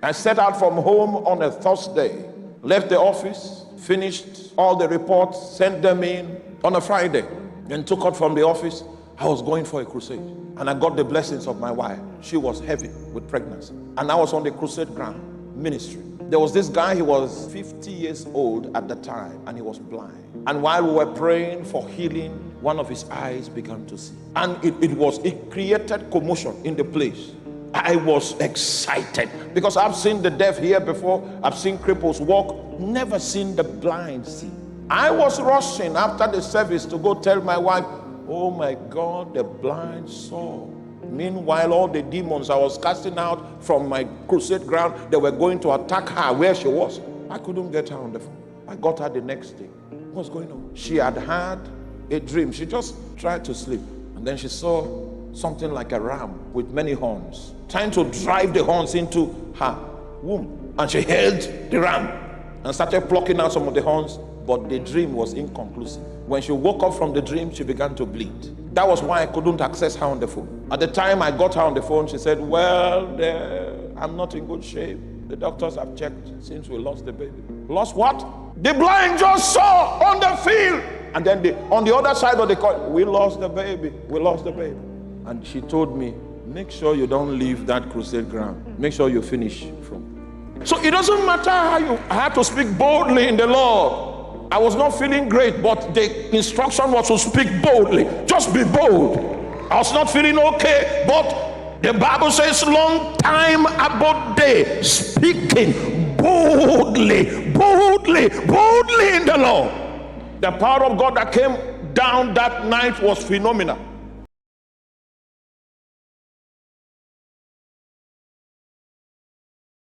I set out from home on a Thursday, left the office, finished all the reports, sent them in on a Friday, then took out from the office. I was going for a crusade, and I got the blessings of my wife. She was heavy with pregnancy, and I was on the crusade ground ministry. There was this guy, he was 50 years old at the time, and he was blind. And while we were praying for healing, one of his eyes began to see. And it created commotion in the place. I was excited because I've seen the deaf here before. I've seen cripples walk, never seen the blind see. I was rushing after the service to go tell my wife, oh my God, the blind saw. Meanwhile, all the demons I was casting out from my crusade ground, they were going to attack her where she was. I couldn't get her on the phone. I got her the next day. What's going on? She had had a dream. She just tried to sleep. And then she saw something like a ram with many horns, trying to drive the horns into her womb. And she held the ram and started plucking out some of the horns, but the dream was inconclusive. When she woke up from the dream, she began to bleed. That was why I couldn't access her on the phone. At the time I got her on the phone, she said, well, I'm not in good shape. The doctors have checked since we lost the baby. Lost what? The blind just saw on the field. And then on the other side of the coin, we lost the baby. We lost the baby. And she told me, make sure you don't leave that crusade ground. Make sure you finish from. So it doesn't matter how I had to speak boldly in the Lord. I was not feeling great, but the instruction was to speak boldly. Just be bold. I was not feeling okay, but the Bible says long time about day, speaking boldly in the Lord. The power of God that came down that night was phenomenal.